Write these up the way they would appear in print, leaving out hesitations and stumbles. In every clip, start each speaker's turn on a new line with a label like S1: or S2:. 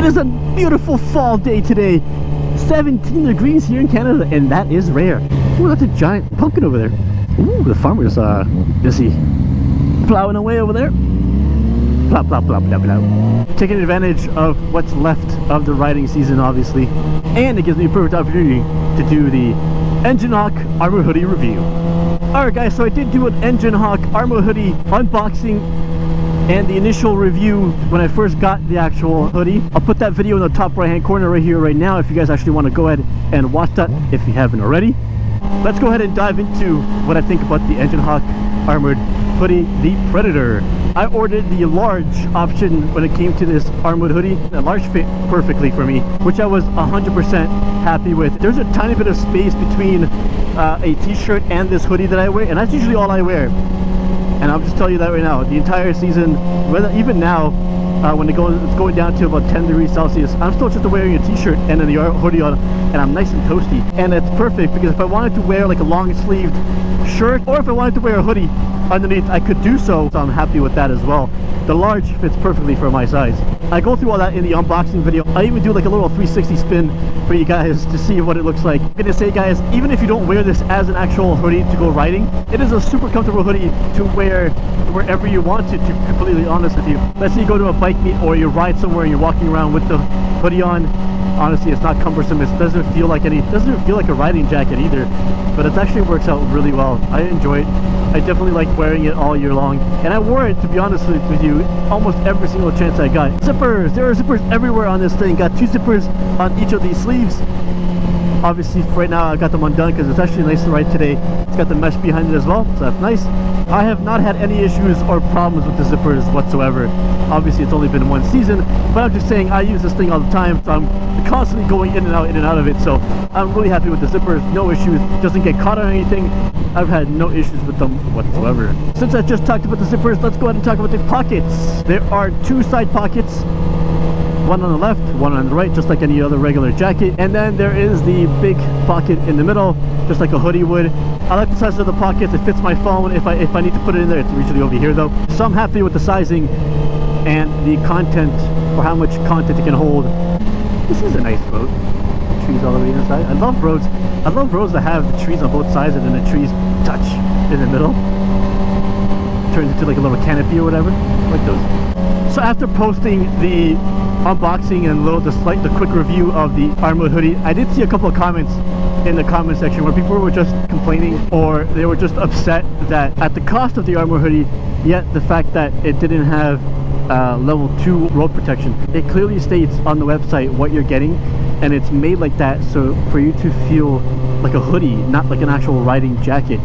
S1: is a beautiful fall day today. 17 degrees here in Canada, and that is rare. Ooh, that's a giant pumpkin over there. Ooh, the farmer's busy plowing away over there. Plow, plow, plow, plow, plow. Taking advantage of what's left of the riding season, obviously. And it gives me a perfect opportunity to do the Enginehawk Armor Hoodie review. Alright guys, so I did do an Enginehawk Armor Hoodie unboxing and the initial review when I first got the actual hoodie. I'll put that video in the top right hand corner right here right now if you guys actually want to go ahead and watch that if you haven't already. Let's go ahead and dive into what I think about the Enginehawk Armored Hoodie, the Predator. I ordered the large option when it came to this armored hoodie. The large fit perfectly for me, which I was 100% happy with. There's a tiny bit of space between a t-shirt and this hoodie that I wear, and that's usually all I wear. And I'll just tell you that right now, the entire season, even now, when it's going down to about 10 degrees Celsius, I'm still just wearing a t-shirt and then the hoodie on, and I'm nice and toasty. And it's perfect because if I wanted to wear like a long sleeved shirt, or if I wanted to wear a hoodie underneath, I could do so. So I'm happy with that as well. The large fits perfectly for my size. I go through all that in the unboxing video. I even do like a little 360 spin for you guys to see what it looks like. I'm gonna say, guys, even if you don't wear this as an actual hoodie to go riding, it is a super comfortable hoodie to wear wherever you want it, to be completely honest with you. Let's say you go to a bike meet or you ride somewhere and you're walking around with the hoodie on. Honestly, it's not cumbersome. It doesn't feel like a riding jacket either, but it actually works out really well. I enjoy it. I definitely like wearing it all year long, and I wore it, to be honest with you, almost every single chance I got. Zippers! There are zippers everywhere on this thing. Got 2 zippers on each of these sleeves. Obviously, for right now, I got them undone because it's actually nice to ride today. It's got the mesh behind it as well, so that's nice. I have not had any issues or problems with the zippers whatsoever. Obviously, it's only been one season, but I'm just saying I use this thing all the time, so I'm constantly going in and out of it, so I'm really happy with the zippers. No issues. Doesn't get caught on anything. I've had no issues with them whatsoever. Since I just talked about the zippers, let's go ahead and talk about the pockets. There are 2 side pockets. One on the left, one on the right, just like any other regular jacket. And then there is the big pocket in the middle, just like a hoodie would. I like the size of the pockets. It fits my phone. If I need to put it in there, it's usually over here though. So I'm happy with the sizing and the content, or how much content it can hold. This is a nice road. Trees all the way inside. I love roads. I love roads that have the trees on both sides and then the trees touch in the middle. Turns into like a little canopy or whatever. I like those. So after posting the unboxing and the quick review of the armored hoodie, I did see a couple of comments in the comment section where people were just complaining, or they were just upset that at the cost of the armored hoodie, yet the fact that it didn't have level 2 road protection. It clearly states on the website what you're getting, and it's made like that so for you to feel like a hoodie, not like an actual riding jacket.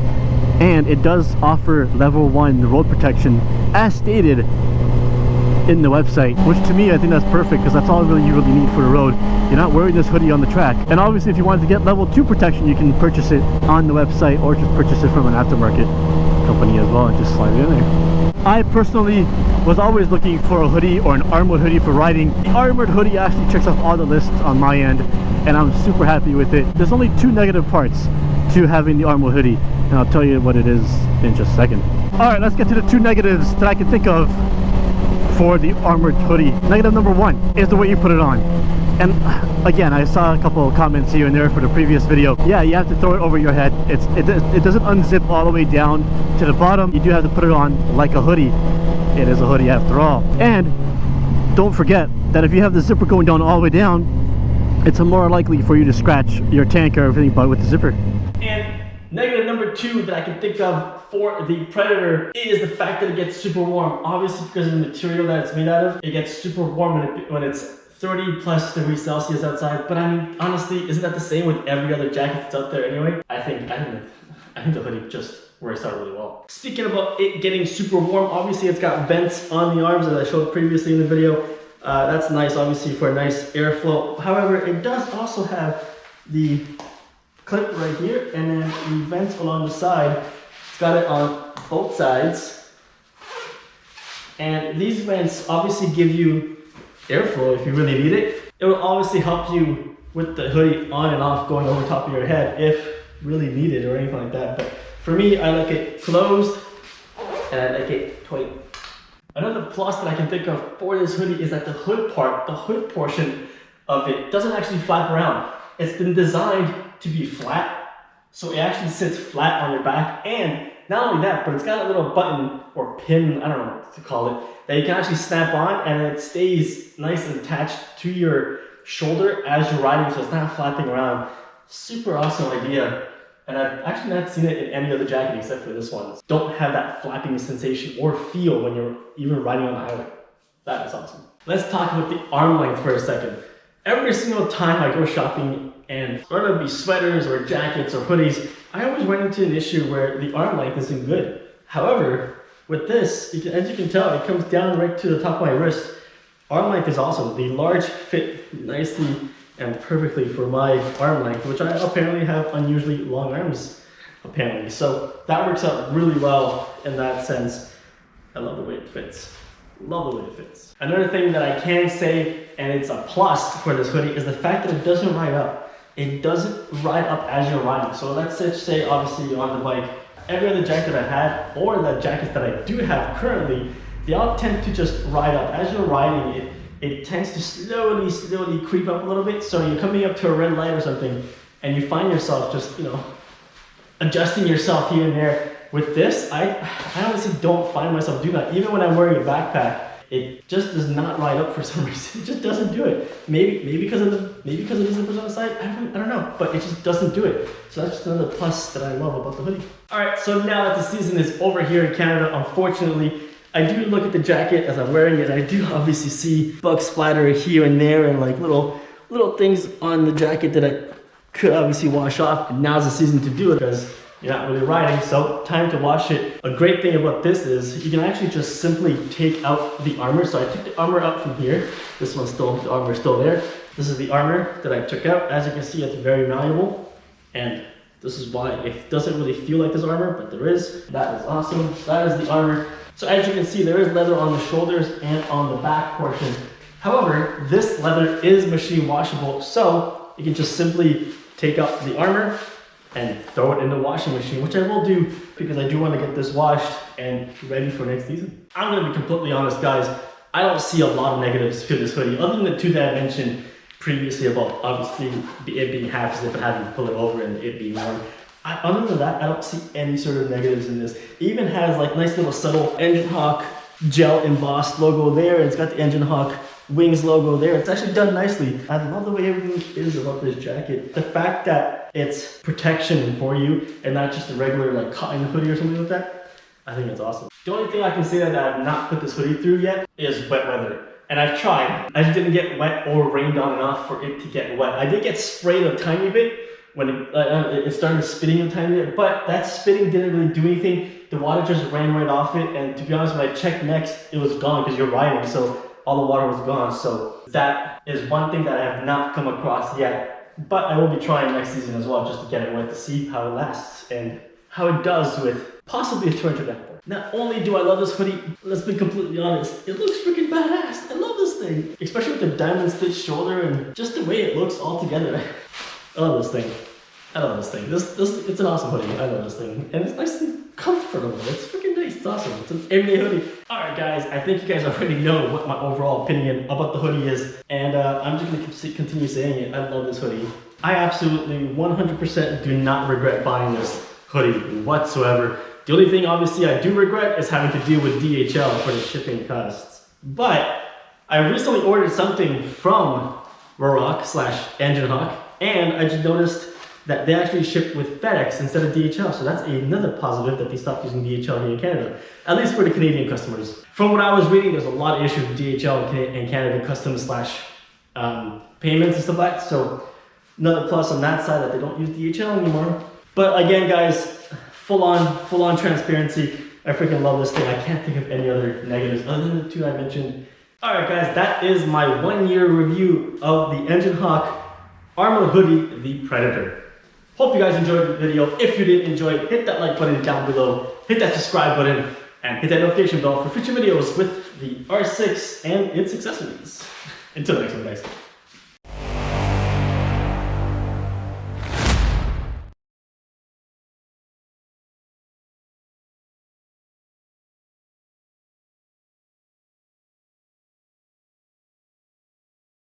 S1: And it does offer level 1 road protection as stated in the website, which to me I think that's perfect, because that's all you really need for the road. You're not wearing this hoodie on the track. And obviously if you wanted to get level 2 protection, you can purchase it on the website or just purchase it from an aftermarket company as well and just slide it in there. I personally was always looking for a hoodie or an armored hoodie for riding. The armored hoodie actually checks off all the lists on my end, and I'm super happy with it. There's only 2 negative parts to having the armored hoodie, and I'll tell you what it is in just a second. Alright, let's get to the 2 negatives that I can think of for the armored hoodie. Negative number 1 is the way you put it on. And again, I saw a couple of comments here and there for the previous video. Yeah, you have to throw it over your head. It doesn't unzip all the way down to the bottom. You do have to put it on like a hoodie. It is a hoodie after all. And don't forget that if you have the zipper going down all the way down, it's more likely for you to scratch your tank or everything with the zipper. And negative number 2 that I can think of for the Predator is the fact that it gets super warm. Obviously because of the material that it's made out of, it gets super warm when it's 30 plus degrees Celsius outside. But I mean, honestly, isn't that the same with every other jacket that's out there anyway? I think the hoodie just works out really well. Speaking about it getting super warm, obviously it's got vents on the arms as I showed previously in the video. That's nice, obviously, for a nice airflow. However, it does also have the clip right here and then the vents along the side. It's got it on both sides. And these vents obviously give you airflow if you really need it. It will obviously help you with the hoodie on and off going over top of your head if really needed or anything like that. But for me, I like it closed and I like it tight. Another plus that I can think of for this hoodie is that the hood portion of it doesn't actually flap around. It's been designed to be flat, so it actually sits flat on your back, and not only that, but it's got a little button or pin, I don't know what to call it, that you can actually snap on, and it stays nice and attached to your shoulder as you're riding, so it's not flapping around. Super awesome idea. And I've actually not seen it in any other jacket except for this one. Don't have that flapping sensation or feel when you're even riding on the highway. That is awesome. Let's talk about the arm length for a second. Every single time I go shopping, and whether it be sweaters or jackets or hoodies, I always run into an issue where the arm length isn't good. However, with this, as you can tell, it comes down right to the top of my wrist. Arm length is awesome. The large fit nicely and perfectly for my arm length, which I apparently have unusually long arms, apparently. So that works out really well in that sense. I love the way it fits. Love the way it fits. Another thing that I can say, and it's a plus for this hoodie, is the fact that it doesn't ride up. It doesn't ride up as you're riding. So let's say obviously you're on the bike. Every other jacket I've had, or the jackets that I do have currently, they all tend to just ride up. As you're riding, it tends to slowly creep up a little bit. So you're coming up to a red light or something, and you find yourself just, adjusting yourself here and there. With this, I honestly don't find myself doing that. Even when I'm wearing a backpack, it just does not ride up for some reason. It just doesn't do it. Maybe because of the zippers on the side. I don't know, but it just doesn't do it. So that's just another plus that I love about the hoodie. All right, so now that the season is over here in Canada, unfortunately, I do look at the jacket as I'm wearing it. I do obviously see bug splatter here and there, and like little things on the jacket that I could obviously wash off. And now's the season to do it because you're not really riding, so time to wash it. A great thing about this is you can actually just simply take out the armor. So I took the armor out from here. This one's still, the armor's still there. This is the armor that I took out. As you can see, it's very malleable, and this is why it doesn't really feel like there's armor, but there is. That is awesome. That is the armor. So as you can see, there is leather on the shoulders and on the back portion. However, this leather is machine washable, so you can just simply take out the armor and throw it in the washing machine, which I will do because I do want to get this washed and ready for next season. I'm going to be completely honest, guys. I don't see a lot of negatives to this hoodie, other than the two that I mentioned previously about obviously it being half as if it having to pull it over and it being warm. Other than that, I don't see any sort of negatives in this. It even has like nice little subtle Enginehawk gel embossed logo there. It's got the Enginehawk wings logo there. It's actually done nicely. I love the way everything is about this jacket. The fact that it's protection for you and not just a regular like cotton hoodie or something like that, I think it's awesome. The only thing I can say that I have not put this hoodie through yet is wet weather. And I've tried. I just didn't get wet or rained on enough for it to get wet. I did get sprayed a tiny bit when it started spitting a tiny bit, but that spitting didn't really do anything. The water just ran right off it, and to be honest, when I checked next, it was gone because you're riding, so all the water was gone. So that is one thing that I have not come across yet, but I will be trying next season as well, just to get it wet to see how it lasts and how it does with possibly a torrential downpour. Not only do I love this hoodie, let's be completely honest, it looks freaking badass. I love this thing, especially with the diamond stitch shoulder and just the way it looks all together. I love this thing. I love this thing. It's an awesome hoodie. I love this thing. And it's nice and comfortable. It's freaking nice. It's awesome. It's an everyday hoodie. Alright guys, I think you guys already know what my overall opinion about the hoodie is. And I'm just going to continue saying it. I love this hoodie. I absolutely 100% do not regret buying this hoodie whatsoever. The only thing obviously I do regret is having to deal with DHL for the shipping costs. But I recently ordered something from REFERRAL/Enginehawk, and I just noticed that they actually shipped with FedEx instead of DHL. So that's another positive that they stopped using DHL here in Canada, at least for the Canadian customers. From what I was reading, there's a lot of issues with DHL in Canada, customs / payments and stuff like that. So another plus on that side that they don't use DHL anymore. But again, guys, full on transparency. I freaking love this thing. I can't think of any other negatives other than the two I mentioned. All right, guys, that is my 1-year review of the Enginehawk Armor Hoodie, the Predator. Hope you guys enjoyed the video. If you did enjoy it, hit that like button down below, hit that subscribe button, and hit that notification bell for future videos with the R6 and its accessories. Until next one, guys.